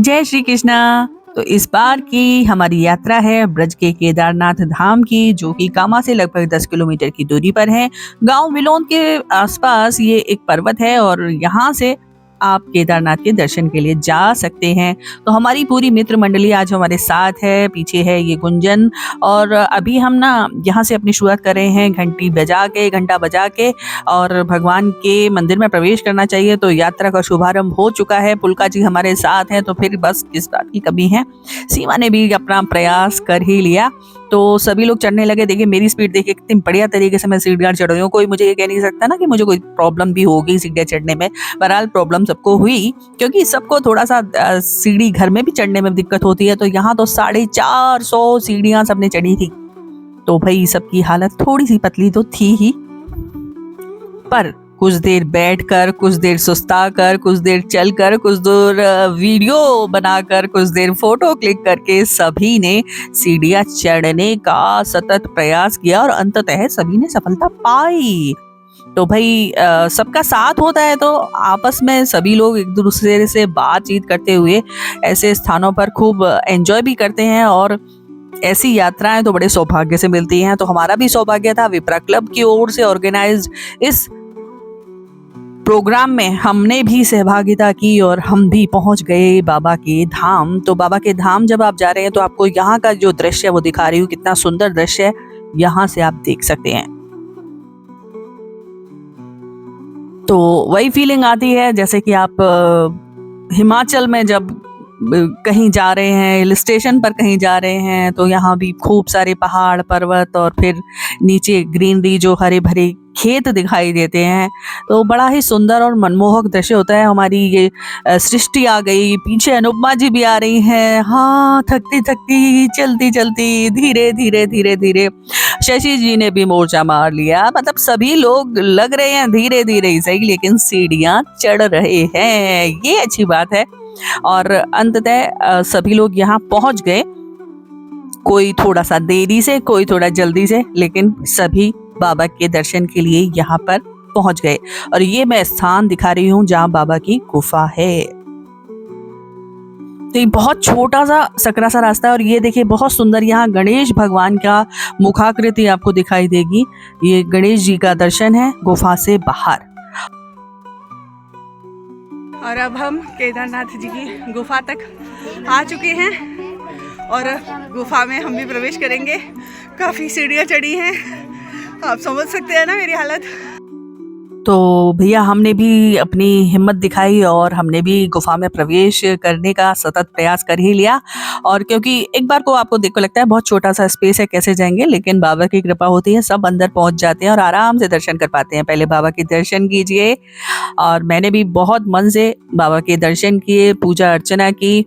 जय श्री कृष्णा। तो इस बार की हमारी यात्रा है ब्रज के केदारनाथ धाम की, जो कि कामा से लगभग 10 किलोमीटर की दूरी पर है। गांव विलोन के आसपास ये एक पर्वत है और यहाँ से आप केदारनाथ के दर्शन के लिए जा सकते हैं। तो हमारी पूरी मित्र मंडली आज हमारे साथ है। पीछे है ये गुंजन और अभी हम ना यहाँ से अपनी शुरुआत कर रहे हैं घंटा बजा के और भगवान के मंदिर में प्रवेश करना चाहिए। तो यात्रा का शुभारंभ हो चुका है। पुलका जी हमारे साथ हैं, तो फिर बस किस बात की कमी है। सीमा ने भी अपना प्रयास कर ही लिया, तो सभी लोग चढ़ने लगे। देखिए मेरी स्पीड देखिए कितनी बढ़िया तरीके से मैं सीढ़ियाँ चढ़ रही हूँ। कोई मुझे ये कह नहीं सकता ना कि मुझे कोई प्रॉब्लम भी होगी सीढ़ियाँ चढ़ने में। बहरहाल प्रॉब्लम सबको हुई, क्योंकि सबको थोड़ा सा सीढ़ी घर में भी चढ़ने में दिक्कत होती है। तो यहाँ तो 450 सीढ़ियाँ सबने चढ़ी थी। तो भाई सबकी हालत थोड़ी सी पतली तो थी ही, पर कुछ देर बैठकर, कुछ देर सुस्ताकर, कुछ देर चलकर, कुछ देर वीडियो बनाकर, कुछ देर फोटो क्लिक करके सभी ने सीढ़ियां चढ़ने का सतत प्रयास किया और अंततः सभी ने सफलता पाई। तो भाई सबका साथ होता है तो आपस में सभी लोग एक दूसरे से बातचीत करते हुए ऐसे स्थानों पर खूब एंजॉय भी करते हैं और ऐसी यात्राएं तो बड़े सौभाग्य से मिलती हैं। तो हमारा भी सौभाग्य था। विप्रा क्लब की ओर से ऑर्गेनाइज्ड इस प्रोग्राम में हमने भी सहभागिता की और हम भी पहुंच गए बाबा के धाम। तो बाबा के धाम जब आप जा रहे हैं तो आपको यहाँ का जो दृश्य है वो दिखा रही हूँ, कितना सुंदर दृश्य है, यहाँ से आप देख सकते हैं। तो वही फीलिंग आती है जैसे कि आप हिमाचल में जब कहीं जा रहे हैं, हिल स्टेशन पर कहीं जा रहे हैं, तो यहाँ भी खूब सारे पहाड़ पर्वत और फिर नीचे ग्रीनरी, जो हरे भरे खेत दिखाई देते हैं। तो बड़ा ही सुंदर और मनमोहक दृश्य होता है। हमारी ये सृष्टि आ गई, पीछे अनुपमा जी भी आ रही हैं। हाँ, थकती थकती चलती चलती धीरे धीरे धीरे धीरे शशि जी ने भी मोर्चा मार लिया। मतलब सभी लोग लग रहे हैं धीरे धीरे ही सही, लेकिन सीढ़ियां चढ़ रहे हैं, ये अच्छी बात है। और अंततः सभी लोग यहाँ पहुंच गए, कोई थोड़ा सा देरी से, कोई थोड़ा जल्दी से, लेकिन सभी बाबा के दर्शन के लिए यहाँ पर पहुंच गए। और ये मैं स्थान दिखा रही हूँ जहाँ बाबा की गुफा है। तो ये बहुत छोटा सा सकरा सा रास्ता है और ये देखिए बहुत सुंदर, यहाँ गणेश भगवान का मुखाकृति आपको दिखाई देगी। ये गणेश जी का दर्शन है गुफा से बाहर। और अब हम केदारनाथ जी की गुफा तक आ चुके हैं और गुफा में हम भी प्रवेश करेंगे। काफ़ी सीढ़ियाँ चढ़ी हैं, आप समझ सकते हैं ना मेरी हालत। तो भैया हमने भी अपनी हिम्मत दिखाई और हमने भी गुफा में प्रवेश करने का सतत प्रयास कर ही लिया। और क्योंकि एक बार को आपको देख को लगता है बहुत छोटा सा स्पेस है, कैसे जाएंगे, लेकिन बाबा की कृपा होती है, सब अंदर पहुंच जाते हैं और आराम से दर्शन कर पाते हैं। पहले बाबा के दर्शन कीजिए, और मैंने भी बहुत मन से बाबा के दर्शन किए, पूजा अर्चना की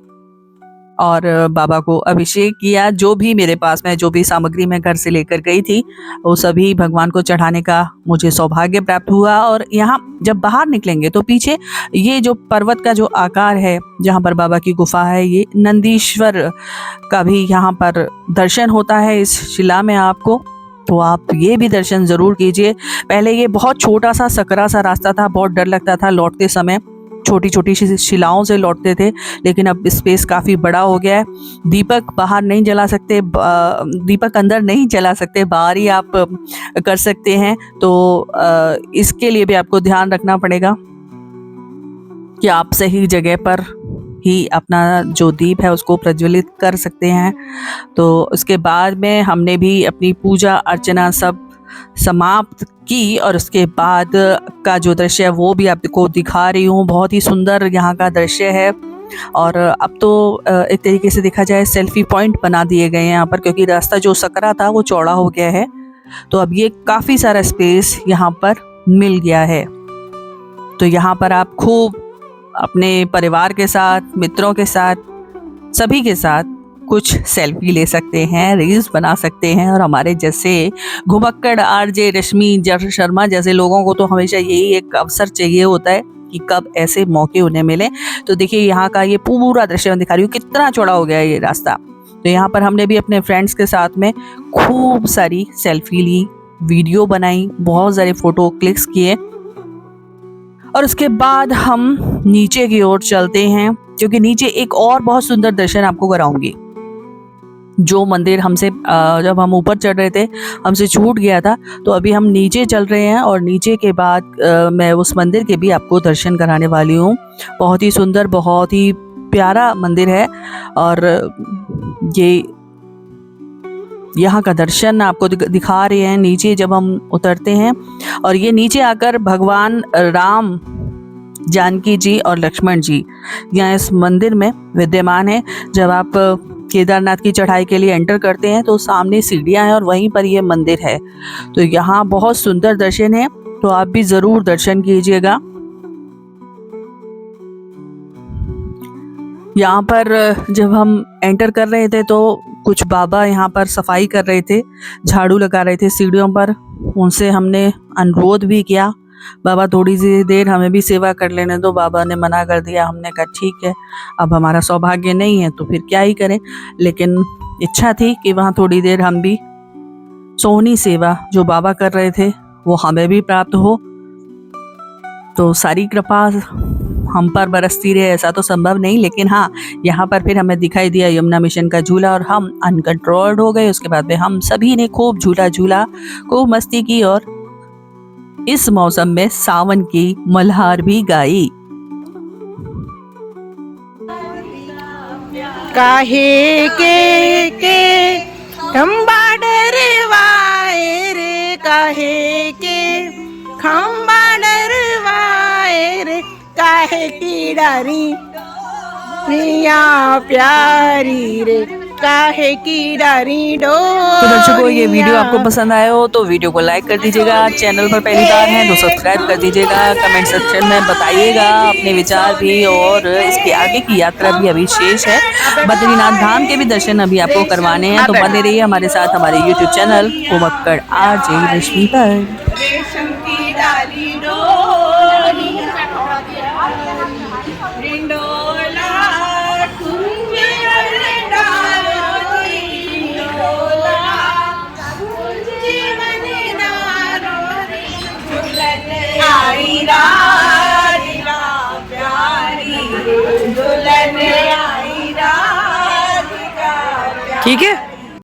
और बाबा को अभिषेक किया। जो भी मेरे पास में जो भी सामग्री मैं घर से लेकर गई थी, वो सभी भगवान को चढ़ाने का मुझे सौभाग्य प्राप्त हुआ। और यहाँ जब बाहर निकलेंगे तो पीछे ये जो पर्वत का जो आकार है जहाँ पर बाबा की गुफा है, ये नंदीश्वर का भी यहाँ पर दर्शन होता है इस शिला में आपको। तो आप ये भी दर्शन ज़रूर कीजिए। पहले ये बहुत छोटा सा सकरा सा रास्ता था, बहुत डर लगता था लौटते समय, छोटी छोटी शिलाओं से लौटते थे, लेकिन अब स्पेस काफ़ी बड़ा हो गया है। दीपक बाहर नहीं जला सकते, दीपक अंदर नहीं जला सकते, बाहर ही आप कर सकते हैं। तो इसके लिए भी आपको ध्यान रखना पड़ेगा कि आप सही जगह पर ही अपना जो दीप है उसको प्रज्वलित कर सकते हैं। तो उसके बाद में हमने भी अपनी पूजा अर्चना सब समाप्त की और उसके बाद का जो दृश्य है वो भी आपको दिखा रही हूँ। बहुत ही सुंदर यहाँ का दृश्य है। और अब तो एक तरीके से देखा जाए सेल्फी पॉइंट बना दिए गए हैं यहाँ पर, क्योंकि रास्ता जो सकरा था वो चौड़ा हो गया है। तो अब ये काफ़ी सारा स्पेस यहाँ पर मिल गया है। तो यहाँ पर आप खूब अपने परिवार के साथ, मित्रों के साथ, सभी के साथ कुछ सेल्फी ले सकते हैं, रील्स बना सकते हैं। और हमारे जैसे घुमक्कड़ आरजे रश्मि शर्मा जैसे लोगों को तो हमेशा यही एक अवसर चाहिए होता है कि कब ऐसे मौके उन्हें मिले। तो देखिए यहाँ का ये पूरा दृश्य मैं दिखा रही हूँ, कितना चौड़ा हो गया है ये रास्ता। तो यहाँ पर हमने भी अपने फ्रेंड्स के साथ में खूब सारी सेल्फी ली, वीडियो बनाई, बहुत सारे फोटो क्लिक्स किए। और उसके बाद हम नीचे की ओर चलते हैं क्योंकि नीचे एक और बहुत सुंदर दर्शन आपको कराऊंगी। जो मंदिर हमसे जब हम ऊपर चढ़ रहे थे हमसे छूट गया था, तो अभी हम नीचे चल रहे हैं और नीचे के बाद मैं उस मंदिर के भी आपको दर्शन कराने वाली हूँ। बहुत ही सुंदर, बहुत ही प्यारा मंदिर है और ये यहाँ का दर्शन आपको दिखा रहे हैं नीचे जब हम उतरते हैं। और ये नीचे आकर भगवान राम, जानकी जी और लक्ष्मण जी यहाँ इस मंदिर में विद्यमान है। जब आप केदारनाथ की चढ़ाई के लिए एंटर करते हैं तो सामने सीढ़ियाँ हैं और वहीं पर ये मंदिर है। तो यहाँ बहुत सुंदर दर्शन है, तो आप भी ज़रूर दर्शन कीजिएगा। यहाँ पर जब हम एंटर कर रहे थे तो कुछ बाबा यहाँ पर सफाई कर रहे थे, झाड़ू लगा रहे थे सीढ़ियों पर। उनसे हमने अनुरोध भी किया, बाबा थोड़ी सी देर हमें भी सेवा कर लेने दो। बाबा ने मना कर दिया। हमने कहा ठीक है, अब हमारा सौभाग्य नहीं है तो फिर क्या ही करें, लेकिन इच्छा थी कि वहाँ थोड़ी देर हम भी सोहनी सेवा जो बाबा कर रहे थे वो हमें भी प्राप्त हो। तो सारी कृपा हम पर बरसती रहे ऐसा तो संभव नहीं, लेकिन हाँ, यहाँ पर फिर हमें दिखाई दिया यमुना मिशन का झूला और हम अनकंट्रोल्ड हो गए। उसके बाद में हम सभी ने खूब झूला झूला, खूब मस्ती की और इस मौसम में सावन की मल्हार भी गाई। काहे के खंबा डरवाए रे, काहे के खंबा डरवाए रे, काहे की डारी प्रिया प्यारी रे, काहे की डारी डो। तो दर्शकों, ये वीडियो आपको पसंद आया हो तो वीडियो को लाइक कर दीजिएगा। चैनल पर पहली बार हैं तो सब्सक्राइब कर दीजिएगा। कमेंट सेक्शन में बताइएगा अपने विचार भी, और इसके आगे की यात्रा भी अभी शेष है। बद्रीनाथ धाम के भी दर्शन अभी आपको करवाने हैं, तो बने रहिए हमारे साथ हमारे YouTube चैनल घुमक्कड़ RJ रश्मि पर। रेशम की डाली डोरी रिंडोला कुंजे डारोरी डोला कुंजे डारोरी दुल्हन आई राधिका प्यारी, दुल्हन आई राधिका प्यारी। ठीक है।